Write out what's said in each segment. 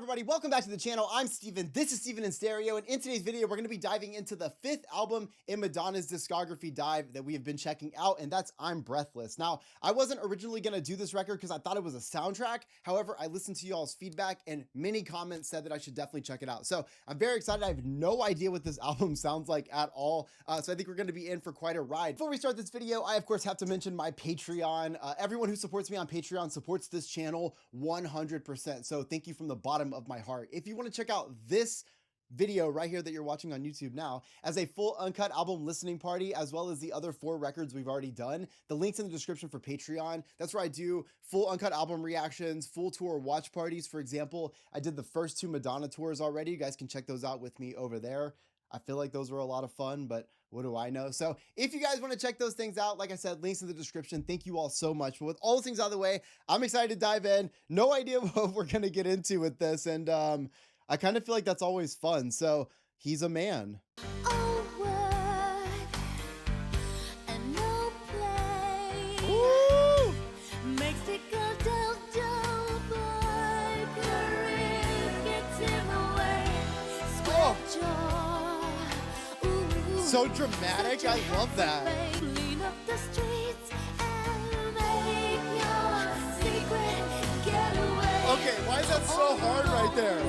everybody? Welcome back to the channel. I'm Steven. This is Steven in Stereo, and in today's video, we're going to be diving into the 5th album in Madonna's discography dive that we have been checking out, and that's I'm Breathless. Now, I wasn't originally going to do this record because I thought it was a soundtrack. However, I listened to y'all's feedback, and many comments said that I should definitely check it out. So I'm very excited. I have no idea what this album sounds like at all, so I think we're going to be in for quite a ride. Before we start this video, I, of course, have to mention my Patreon. Everyone who supports me on Patreon supports this channel 100%, so thank you from the bottom of my heart. If you want to check out this video right here that you're watching on YouTube now as a full uncut album listening party, as well as the other 4 records we've already done, the link's in the description for Patreon. That's where I do full uncut album reactions, full tour watch parties. For example, I did the first 2 Madonna tours already. You guys can check those out with me over there. I feel like those were a lot of fun, but what do I know? So if you guys want to check those things out, like I said, links in the description. Thank you all so much. But with all those things out of the way, I'm excited to dive in. No idea what we're going to get into with this. And I kind of feel like that's always fun. So he's a man. So dramatic, I love that. Okay, why is that so hard right there?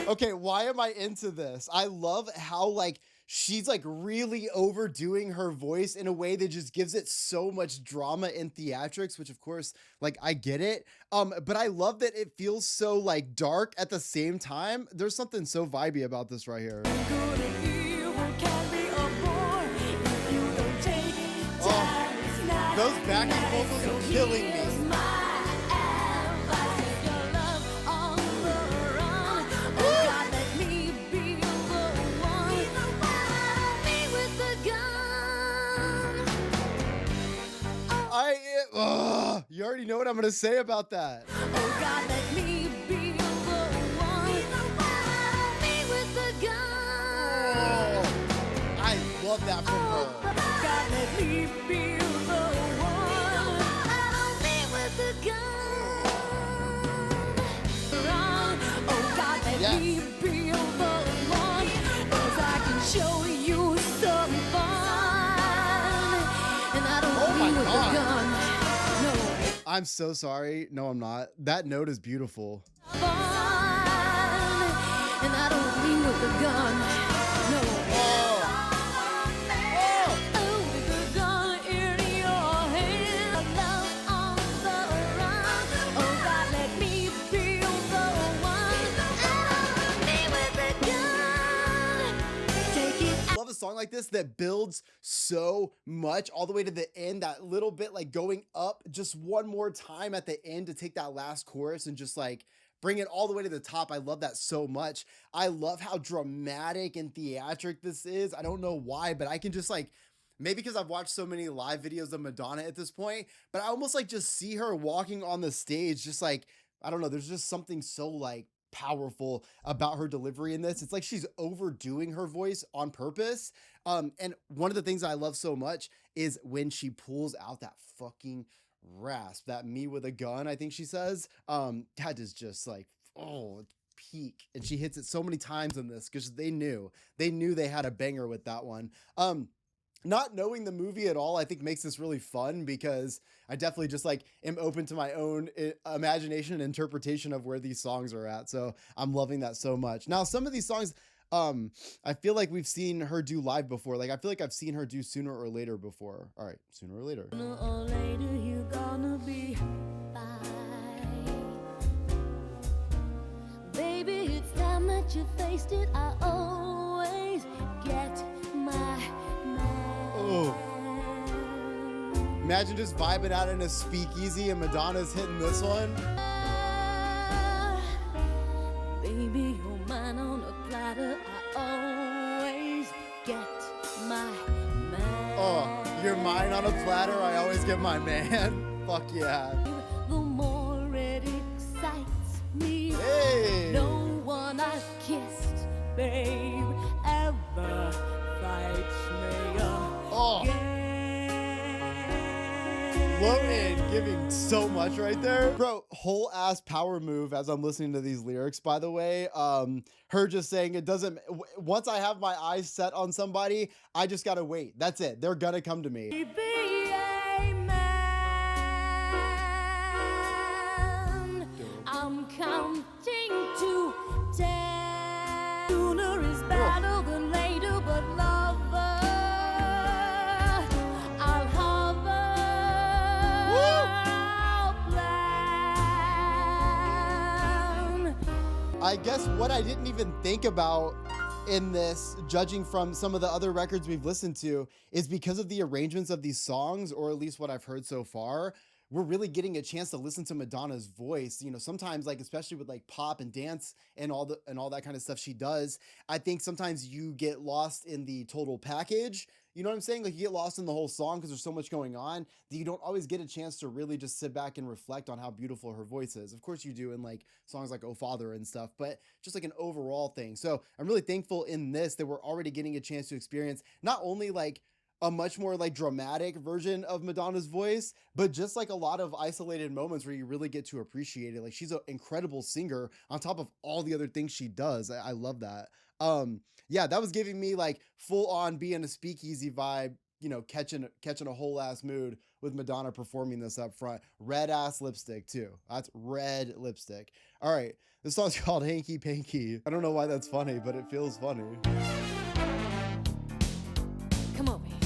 Okay, why am I into this? I love how like she's like really overdoing her voice in a way that just gives it so much drama and theatrics, which of course, like I get it. But I love that it feels so like dark at the same time. There's something so vibey about this right here. Oh, those backing vocals are killing me. You already know what I'm gonna say about that. Oh God, let me be the one. Me with the gun. Oh, I love that from her. Oh God, let me be the one. Me with the gun. Oh God, let me be the one. 'Cause I can show you some fun. And I don't mean with the gun. I'm so sorry. No, I'm not. That note is beautiful. Fun, and I don't mean with the gun. No. With the gun in your hand. Love on the run. Oh God, let me feel the one. Me with the gun. Take it. I love a song like this that builds so much all the way to the end, that little bit like going up just one more time at the end to take that last chorus and just like bring it all the way to the top. I love that so much. I love how dramatic and theatric this is. I don't know why, but I can just like, maybe because I've watched so many live videos of Madonna at this point, but I almost like just see her walking on the stage, just like, I don't know, there's just something so like powerful about her delivery in this. It's like she's overdoing her voice on purpose. And one of the things I love so much is when she pulls out that fucking rasp, that me with a gun, I think she says. That is just like, oh, it's peak. And she hits it so many times in this because they knew they had a banger with that one. Not knowing the movie at all, I think makes this really fun because I definitely just like am open to my own imagination and interpretation of where these songs are at. So I'm loving that so much. Now, some of these songs, I feel like we've seen her do live before. Like I feel like I've seen her do Sooner or Later before. All right, Sooner or Later. Sooner or later, you're gonna be fine. Baby, it's time that you faced it. I always get my man. Oh. Imagine just vibing out in a speakeasy and Madonna's hitting this one. Baby, you're mine on a platter. I always get my man. Oh, you're mine on a platter. I always get my man. Fuck yeah. The more it excites me. Hey. No one I've kissed, babe, ever fights me up. Floating, giving so much right there. Bro, whole ass power move as I'm listening to these lyrics, by the way. Her just saying it doesn't, once I have my eyes set on somebody, I just gotta wait. That's it. They're gonna come to me. Be a man. I'm counting to 10. Sooner is better than later, but lover, I'll hover. Plan. I guess what I didn't even think about in this, judging from some of the other records we've listened to, is because of the arrangements of these songs, or at least what I've heard so far, we're really getting a chance to listen to Madonna's voice. You know, sometimes, like, especially with like pop and dance and all that kind of stuff she does, I think sometimes you get lost in the total package. You know what I'm saying? Like, you get lost in the whole song because there's so much going on that you don't always get a chance to really just sit back and reflect on how beautiful her voice is. Of course you do in like songs like Oh Father and stuff, but just like an overall thing. So I'm really thankful in this that we're already getting a chance to experience not only like a much more like dramatic version of Madonna's voice, but just like a lot of isolated moments where you really get to appreciate it. Like, she's an incredible singer on top of all the other things she does. I love that. Yeah, that was giving me like full on being a speakeasy vibe, you know, catching a whole ass mood with Madonna performing this up front. Red ass lipstick too. That's red lipstick. All right, this song's called Hanky Panky. I don't know why that's funny, but it feels funny. Come on, baby.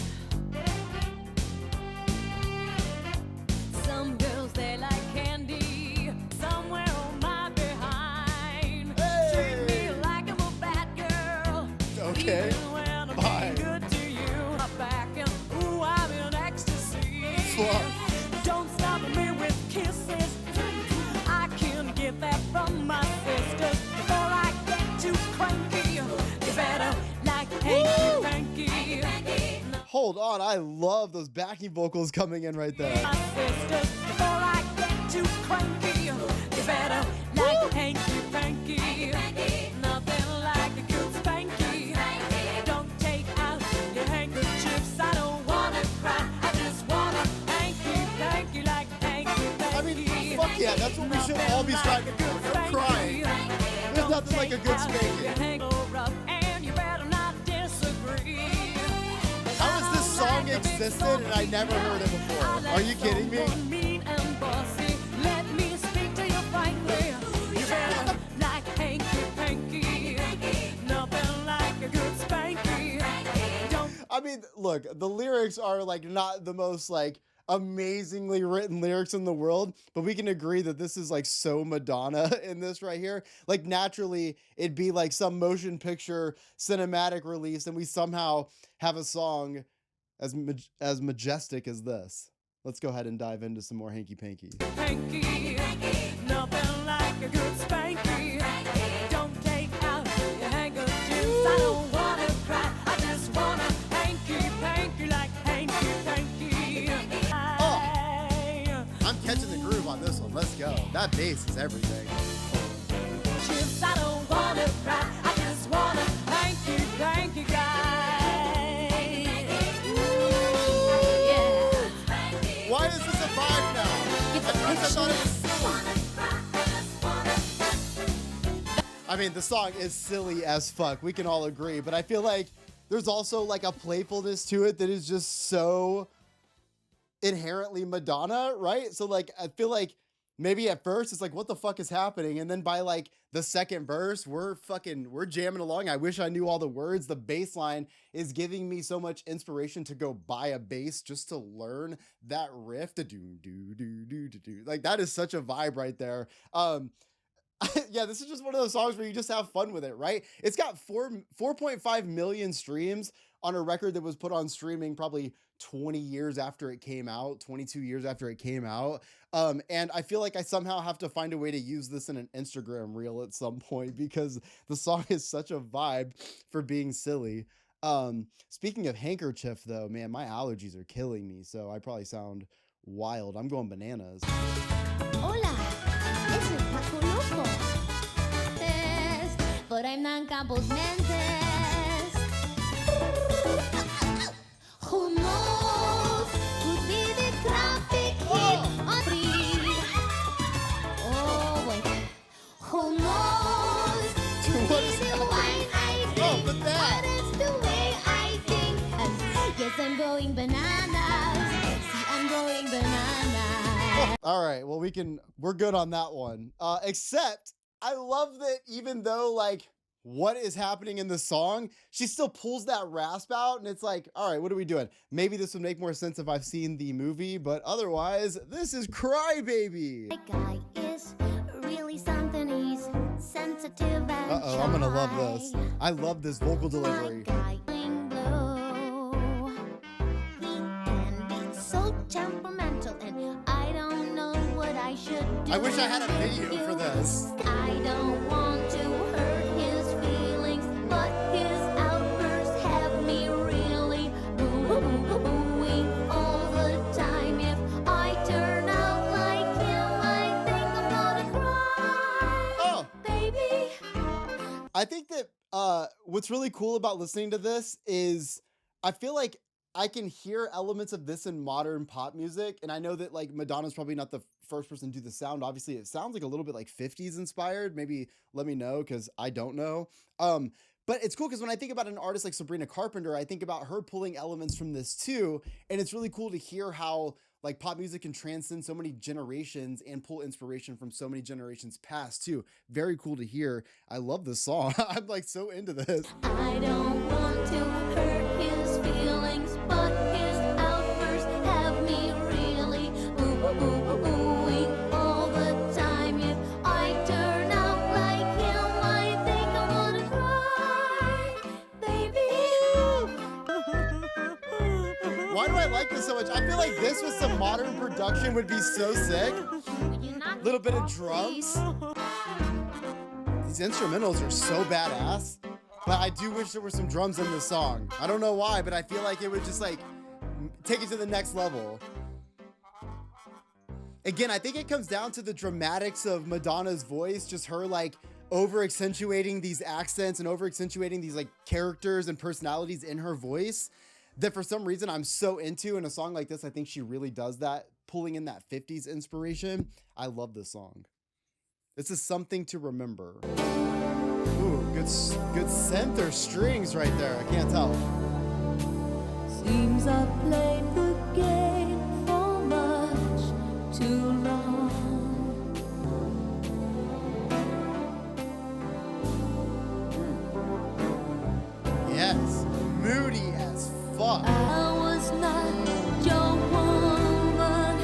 Some girls, they like candy. Somewhere on my behind. Treat me like I'm a bad girl. Okay. Even when I'm Fine. being good to you. I'm back and ooh, I'm in ecstasy. Fuck. Don't stop me with kisses. I can get that from my sisters. Before I get too cranky, you better like Hanky Panky. Hold on, I love those backing vocals coming in right there. My sisters, before I get too cranky, you better like Hanky Panky. Nothing like a good spanky. Don't take out your handkerchiefs. I don't wanna cry. I just wanna Hanky Panky like Hanky Panky. I mean, fuck yeah, that's what we should all be striving for. No crying. There's nothing like a good spanking. And you better not disagree. How has this song existed and I never heard it before? Are you kidding me? Mean and bossy. Let me speak to you frankly. You better like Hanky Panky. Nothing like a good spanky. Don't I mean, look, the lyrics are like not the most like amazingly written lyrics in the world, but we can agree that this is like so Madonna in this right here. Like, naturally it'd be like some motion picture cinematic release and we somehow have a song as majestic as this. Let's go ahead and dive into some more Hanky Panky. Panky. Nothing like a good spanky. Don't take out your handkerchiefs. I don't wanna cry. I just wanna Hanky Panky like Hanky Panky. I'm catching the groove on this one. Let's go. That bass is everything. Chips, I don't wanna cry. I just wanna Hanky Panky guy. Yeah. Why is this a vibe now? At first I thought it was silly. I mean, the song is silly as fuck. We can all agree, but I feel like there's also like a playfulness to it that is just so inherently Madonna, right? So like, I feel like maybe at first it's like, what the fuck is happening? And then by like the second verse, we're jamming along. I wish I knew all the words. The bass line is giving me so much inspiration to go buy a bass just to learn that riff. The do. Like, that is such a vibe right there. Yeah, this is just one of those songs where you just have fun with it, right? It's got 4.5 million streams on a record that was put on streaming probably 20 years after it came out, 22 years after it came out. And I feel like I somehow have to find a way to use this in an Instagram reel at some point because the song is such a vibe for being silly. Speaking of handkerchief though, man, my allergies are killing me, so I probably sound wild. I'm going bananas. Hola, es el Paco Loco. But I'm not Campos Mendes. Who knows? Could be the traffic. going bananas. See, I'm going bananas. All right, well, we're good on that one. Except I love that even though like what is happening in the song, she still pulls that rasp out, and it's like, all right, what are we doing? Maybe this would make more sense if I've seen the movie, but otherwise, this is Crybaby. My guy is really something. He's sensitive and Uh-oh, I'm gonna love this. shy. I love this vocal delivery. My guy bling blue. He can be so temperamental, and I don't know what I should do. I wish I had a video for this. I don't want to hurt his feelings, but his outbursts have me really booing all the time. If I turn out like him, I think I'm gonna cry. Oh, Baby. I think that what's really cool about listening to this is I feel like I can hear elements of this in modern pop music. And I know that like Madonna's probably not the first person to do the sound. Obviously, it sounds like a little bit like 50s inspired. Maybe let me know because I don't know. But it's cool because when I think about an artist like Sabrina Carpenter, I think about her pulling elements from this too. And it's really cool to hear how like pop music can transcend so many generations and pull inspiration from so many generations past too. Very cool to hear. I love this song. I'm like so into this. I don't want to hurt his feelings, but his outbursts have me really oohing all the time. If I turn out like him, I think I'm gonna cry, baby. Why do I like this so much? I feel like this with some modern production would be so sick. Little bit of drums. These instrumentals are so badass. But I do wish there were some drums in this song. I don't know why, but I feel like it would just like take it to the next level. Again, I think it comes down to the dramatics of Madonna's voice, just her like over accentuating these accents and over accentuating these like characters and personalities in her voice that for some reason I'm so into in a song like this. I think she really does that, pulling in that 50s inspiration. I love this song. This is something to remember. Ooh, good synth or strings right there. I can't tell. Seems I played the game for much too long. Yes, moody as fuck. I was not your woman,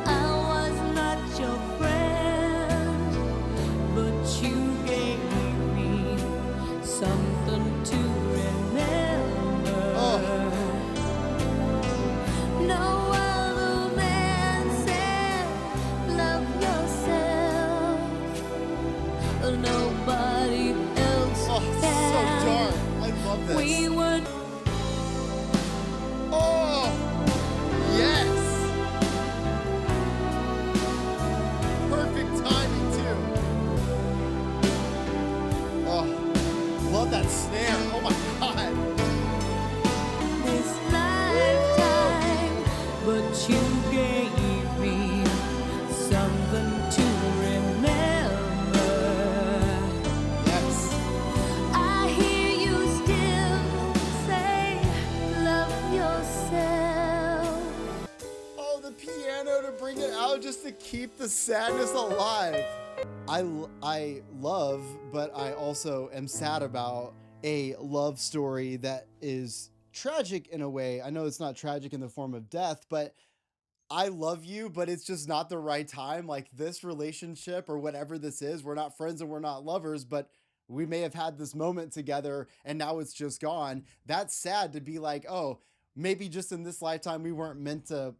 I was not your friend, but you gave me something to remember. Oh. No other man said love yourself, nobody else Oh, it's can. so dark. I love this. We were Oh, yes. Perfect timing too. Oh, love that snare. Oh my God. this lifetime, but you gave me something to remember. Yes. I hear you still say, love yourself. Oh, the piano to bring it out just to keep the sadness alive. I love, but I also am sad about a love story that is tragic in a way. I know it's not tragic in the form of death, but I love you, but it's just not the right time. Like this relationship or whatever this is, we're not friends and we're not lovers, but we may have had this moment together and now it's just gone. That's sad to be like, oh, maybe just in this lifetime we weren't meant to,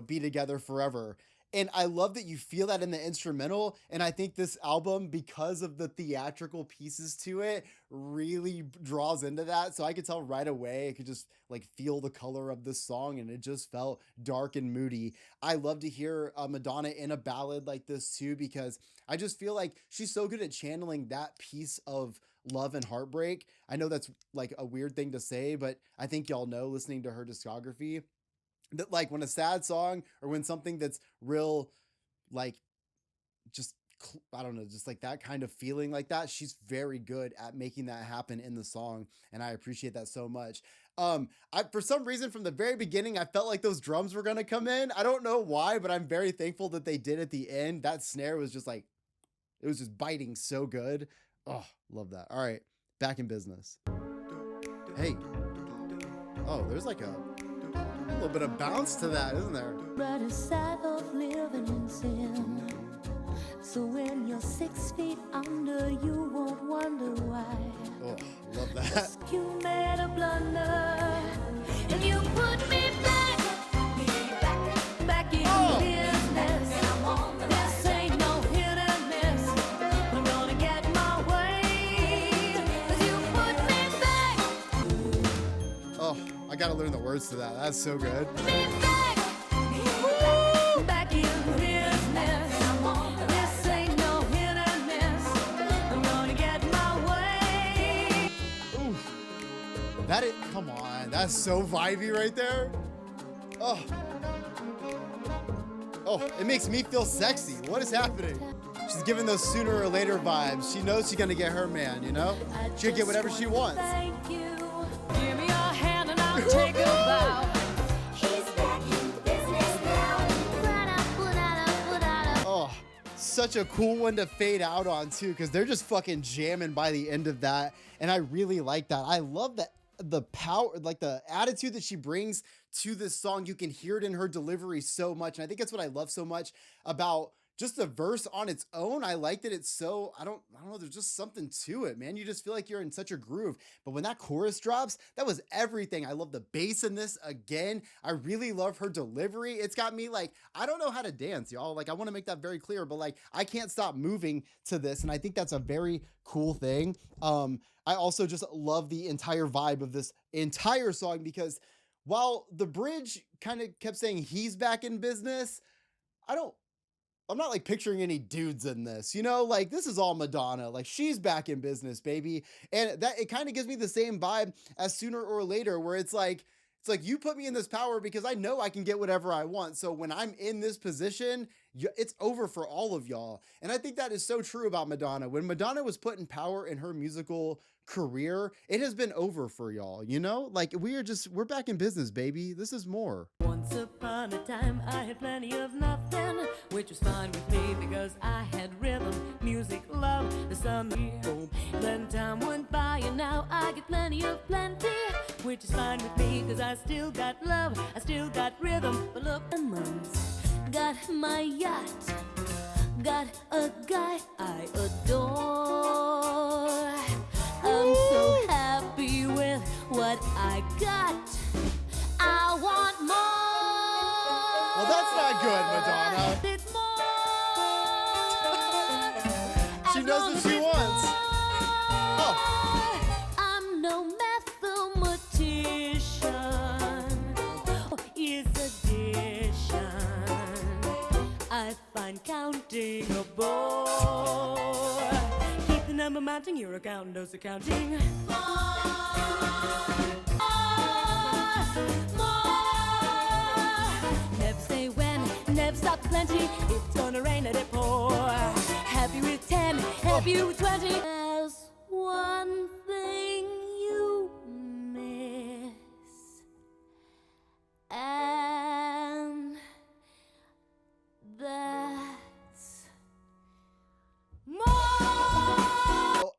be together forever. And I love that you feel that in the instrumental. And I think this album, because of the theatrical pieces to it, really draws into that. So I could tell right away, I could just like feel the color of this song and it just felt dark and moody. I love to hear Madonna in a ballad like this too, because I just feel like she's so good at channeling that piece of love and heartbreak. I know that's like a weird thing to say, but I think y'all know listening to her discography that like when a sad song or when something that's real, like just, I don't know, just like that kind of feeling like that, she's very good at making that happen in the song. And I appreciate that so much. I for some reason from the very beginning, I felt like those drums were gonna come in. I don't know why, but I'm very thankful that they did at the end. That snare was just like it was just biting so good. Oh, love that. All right, back in business. Hey, oh, there's like a little bit of bounce to that, isn't there? Brighter side of living in sin. So when you're 6 feet under, you won't wonder why. Oh, love that. You made a blunder, and you put me back in business. This ain't no hit and miss. I'm gonna get my way, 'cause you put me Oh, I gotta learn the words to that. That's so good. back in business. This ain't no hit and miss. I'm gonna get my way. Ooh, that is, come on, that's so vibey right there. Oh, oh, it makes me feel sexy. What is happening? She's giving those sooner or later vibes. She knows she's gonna get her man, you know? She'll get whatever she wants. Thank you. Give me your hand and I'll take a bow. He's back in business now. Oh, such a cool one to fade out on too, because they're just fucking jamming by the end of that, and I really like that. I love that the power, like the attitude that she brings to this song. You can hear it in her delivery so much, and I think that's what I love so much about just the verse on its own. I like that it's so, I don't know, there's just something to it, man. You just feel like you're in such a groove. But when that chorus drops, that was everything. I love the bass in this again. I really love her delivery. It's got me like, I don't know how to dance, y'all. Like, I want to make that very clear, but like, I can't stop moving to this. And I think that's a very cool thing. I also just love the entire vibe of this entire song, because while the bridge kind of kept saying he's back in business, I'm not like picturing any dudes in this, you know, like this is all Madonna, like she's back in business, baby. And that it kind of gives me the same vibe as Sooner or Later, where it's like you put me in this power because I know I can get whatever I want. So when I'm in this position, it's over for all of y'all. And I think that is so true about Madonna. When Madonna was put in power in her musical career, it has been over for y'all, you know? Like we're back in business, baby. This is more. Once upon a time, I had plenty of nothing, which was fine with me because I had rhythm, music, love, the sun, boom. Then time went by and now I get plenty of plenty, which is fine with me because I still got love, I still got rhythm. But look, the months, got my yacht, got a guy I adore. I'm so happy with what I got. I want more. Well, that's not good, Madonna. It's more. She knows what she wants. Oh. I'm no mathematician. It's addition. I find counting a bore. Keep the number mounting, your accountant knows accounting. Never say when, never stop the plenty. It's gonna rain, let it pour. Happy with 10, happy with 20. There's one thing you miss, and that's more.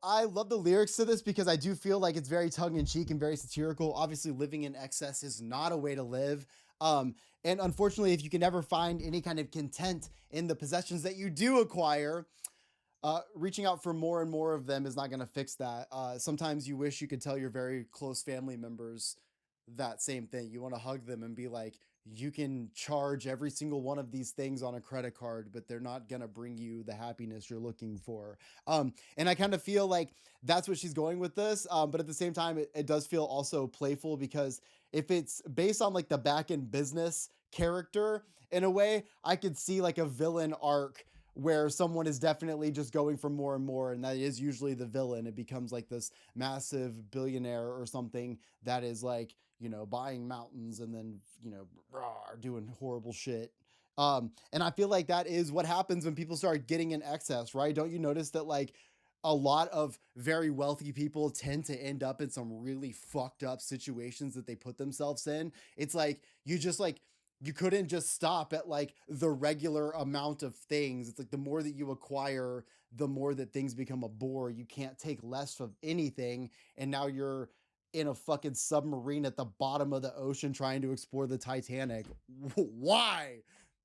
I love the lyrics to this because I do feel like it's very tongue-in-cheek and very satirical. Obviously, living in excess is not a way to live. And unfortunately, if you can never find any kind of content in the possessions that you do acquire, reaching out for more and more of them is not going to fix that. Sometimes you wish you could tell your very close family members that same thing. You want to hug them and be like, you can charge every single one of these things on a credit card, but they're not going to bring you the happiness you're looking for. And I kind of feel like that's what she's going with this. But at the same time, it does feel also playful, because if it's based on like the back end business character, in a way, I could see like a villain arc where someone is definitely just going for more and more, and that is usually the villain. It becomes like this massive billionaire or something that is like, you know, buying mountains and then, you know, doing horrible shit. And I feel like that is what happens when people start getting in excess, right? Don't you notice that like a lot of very wealthy people tend to end up in some really fucked up situations that they put themselves in. It's like you just like you couldn't just stop at like the regular amount of things. It's like the more that you acquire, the more that things become a bore. You can't take less of anything, and now you're in a fucking submarine at the bottom of the ocean trying to explore the Titanic. Why?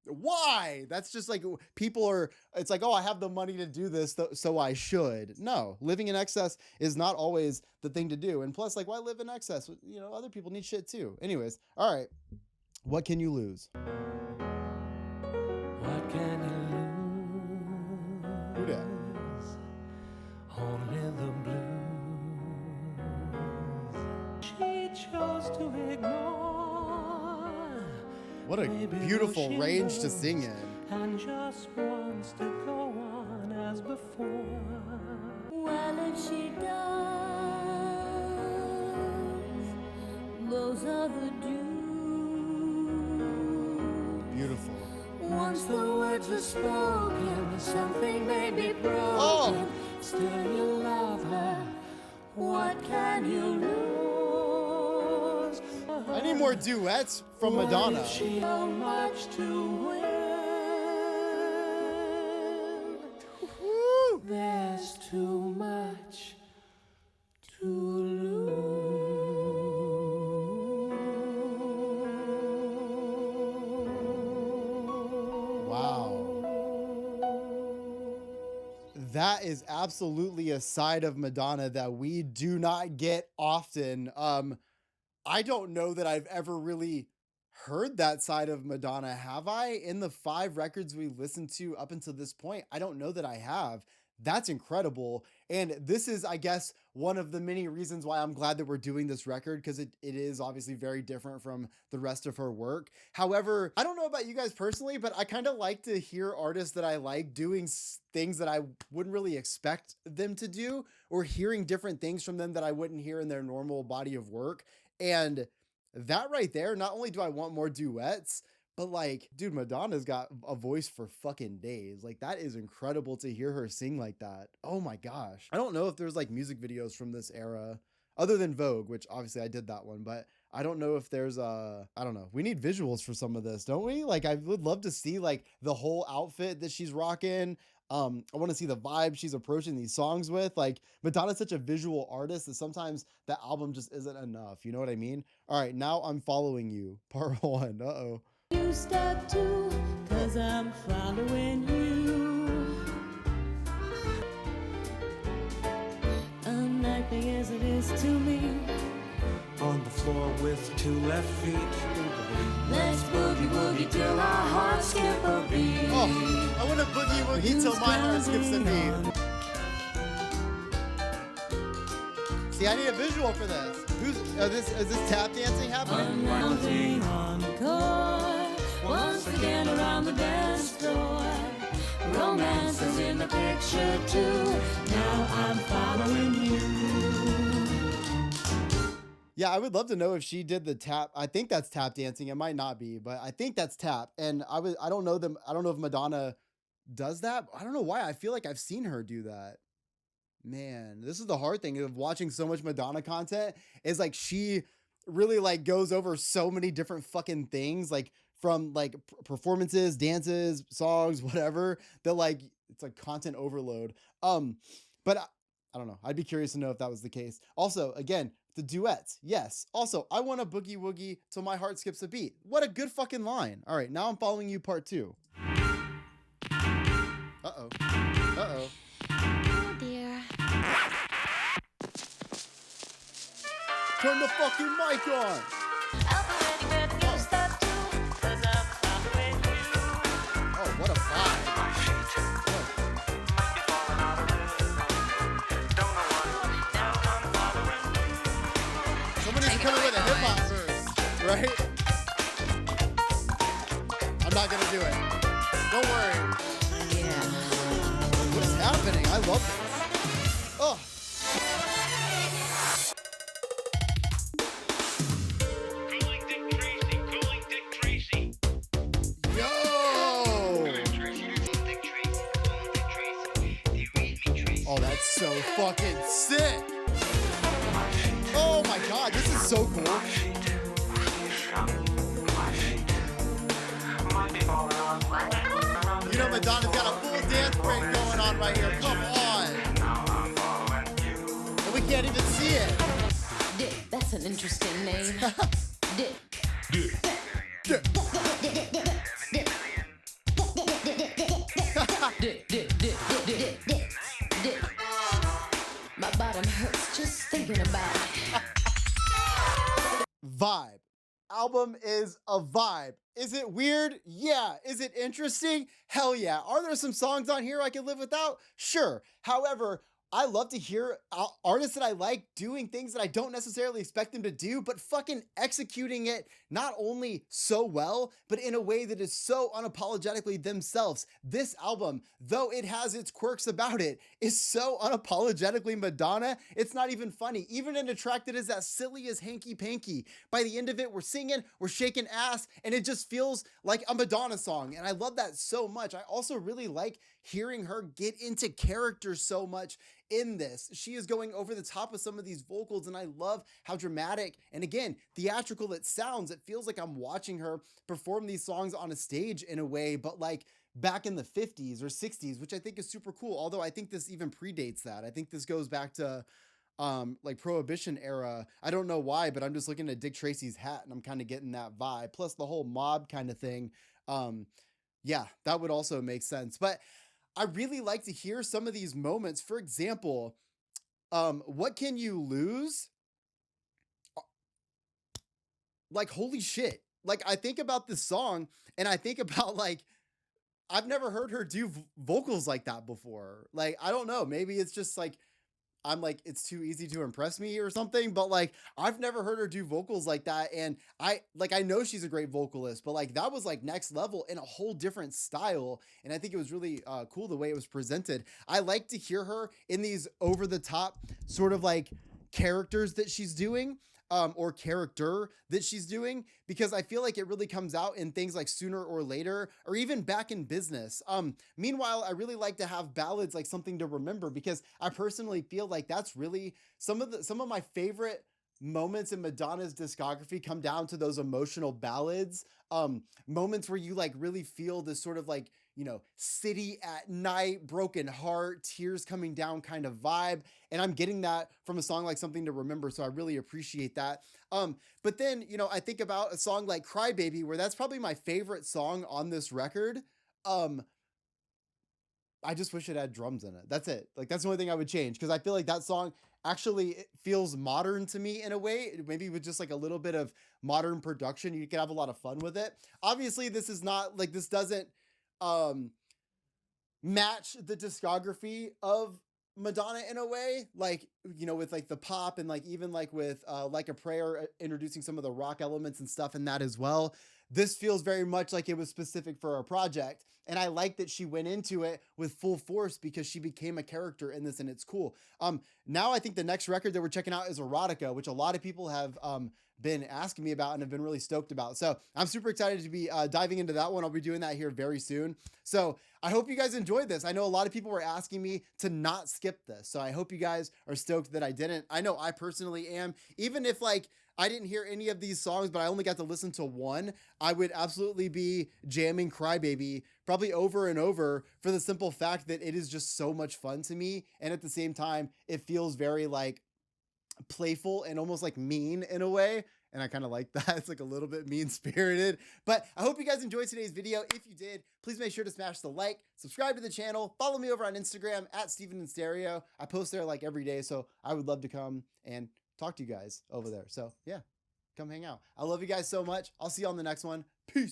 Why? That's just like people are, it's like, oh, I have the money to do this, so I should. No, living in excess is not always the thing to do. And plus, like, why live in excess? You know, other people need shit too. Anyways, all right. What can you lose? What can you lose? Who dat? Only the blues. She chose to ignore. What a beautiful range to sing in. And just wants to go on as before. Well, if she does, those are the dues. Beautiful. Once the words are spoken, something may be broken. Oh. Still you love her. What can you lose? I need more duets from Madonna. She so much to win. Woo. There's too much to lose. Wow. That is absolutely a side of Madonna that we do not get often. I don't know that I've ever really heard that side of Madonna. Have I? In the 5 records we listened to up until this point, I don't know that I have. That's incredible. And this is, I guess, one of the many reasons why I'm glad that we're doing this record, because it is obviously very different from the rest of her work. However, I don't know about you guys personally, but I kind of like to hear artists that I like doing things that I wouldn't really expect them to do, or hearing different things from them that I wouldn't hear in their normal body of work. And that right there, not only do I want more duets, but like, dude, Madonna's got a voice for fucking days. Like, that is incredible to hear her sing like that. Oh my gosh. I don't know if there's like music videos from this era other than Vogue, which obviously I did that one, but I don't know if there's I don't know. We need visuals for some of this, don't we? Like, I would love to see like the whole outfit that she's rocking. I want to see the vibe she's approaching these songs with. Like, Madonna's such a visual artist that sometimes the album just isn't enough. You know what I mean? All right, now I'm Following You, part 1. Uh-oh. You step 2, 'cause I'm following you. Unlikely as it is to me. On the floor with 2 left feet. Let's boogie woogie till our hearts skip a beat. Oh, I want to boogie woogie till my heart skips a beat. See, I need a visual for this. Is this tap dancing happening? Unmounting encore. Once again around the dance floor. Romance is in the picture too. Now I'm following you. Yeah, I would love to know if she did the tap. I think that's tap dancing. It might not be, but I think that's tap. And I don't know if Madonna does that. I don't know why. I feel like I've seen her do that. Man, this is the hard thing of watching so much Madonna content, is like she really like goes over so many different fucking things, like from like performances, dances, songs, whatever, that like it's like content overload. But I don't know. I'd be curious to know if that was the case. Also, again, the duets. Yes. Also, I want to boogie woogie till my heart skips a beat. What a good fucking line. All right, now I'm Following You, part 2. Uh-oh. Uh-oh. Oh dear. Turn the fucking mic on. Oh, what a vibe. Somebody's coming with a hip-hop verse, right? I'm not gonna do it. Don't worry. Yeah. What is happening? I love this. Oh. Yo! Oh, that's so fucking sick. Oh my god, this is so cool. You know Madonna's got a full dance break going on right here. Come on. And we can't even see it. Dick, that's an interesting name. Dick. Dick. Dick. My bottom hurts just thinking about it. Vibe. Album is a vibe. Is it weird? Yeah. Is it interesting? Hell yeah. Are there some songs on here I can live without? Sure. However, I love to hear artists that I like doing things that I don't necessarily expect them to do, but fucking executing it not only so well, but in a way that is so unapologetically themselves. This album, though it has its quirks about it, is so unapologetically Madonna, it's not even funny. Even in a track that is as silly as Hanky Panky, by the end of it, we're singing, we're shaking ass, and it just feels like a Madonna song. And I love that so much. I also really like hearing her get into character so much in this. She is going over the top of some of these vocals, and I love how dramatic and, again, theatrical it sounds. It feels like I'm watching her perform these songs on a stage in a way, but like back in the 50s or 60s, which I think is super cool. Although I think this even predates that. I think this goes back to like Prohibition era. I don't know why, but I'm just looking at Dick Tracy's hat and I'm kind of getting that vibe. Plus the whole mob kind of thing. Yeah, that would also make sense. But I really like to hear some of these moments. For example, What Can You Lose? Like, holy shit. Like, I think about this song and I think about like, I've never heard her do vocals like that before. Like, I don't know. Maybe it's just like, I'm like, it's too easy to impress me or something, but like, I've never heard her do vocals like that. And I know she's a great vocalist, but like, that was like next level in a whole different style. And I think it was really cool the way it was presented. I like to hear her in these over the top sort of like characters that she's doing. Or character that she's doing, because I feel like it really comes out in things like Sooner or Later, or even Back in Business. Meanwhile, I really like to have ballads like Something to Remember, because I personally feel like that's really some of my favorite moments in Madonna's discography come down to those emotional ballads, moments where you like really feel this sort of like, you know, city at night, broken heart, tears coming down kind of vibe. And I'm getting that from a song like Something to Remember. So I really appreciate that. But then, you know, I think about a song like Crybaby, where that's probably my favorite song on this record. I just wish it had drums in it. That's it. Like, that's the only thing I would change, because I feel like that song actually it feels modern to me in a way. Maybe with just like a little bit of modern production, you could have a lot of fun with it. Obviously, this is not like, this doesn't match the discography of Madonna in a way, like, you know, with like the pop and like even like with Like a Prayer, introducing some of the rock elements and stuff in that as well. This feels very much like it was specific for a project. And I like that she went into it with full force, because she became a character in this, and it's cool. Now I think the next record that we're checking out is Erotica, which a lot of people have been asking me about and have been really stoked about. So I'm super excited to be diving into that one. I'll be doing that here very soon. So I hope you guys enjoyed this. I know a lot of people were asking me to not skip this. So I hope you guys are stoked that I didn't. I know I personally am. Even if like I didn't hear any of these songs, but I only got to listen to one, I would absolutely be jamming Crybaby probably over and over, for the simple fact that it is just so much fun to me. And at the same time, it feels very like playful and almost like mean in a way. And I kind of like that. It's like a little bit mean spirited, but I hope you guys enjoyed today's video. If you did, please make sure to smash the like, subscribe to the channel, follow me over on Instagram at Steven in Stereo. I post there like every day. So I would love to come and talk to you guys over there. So yeah, come hang out. I love you guys so much. I'll see you on the next one. Peace.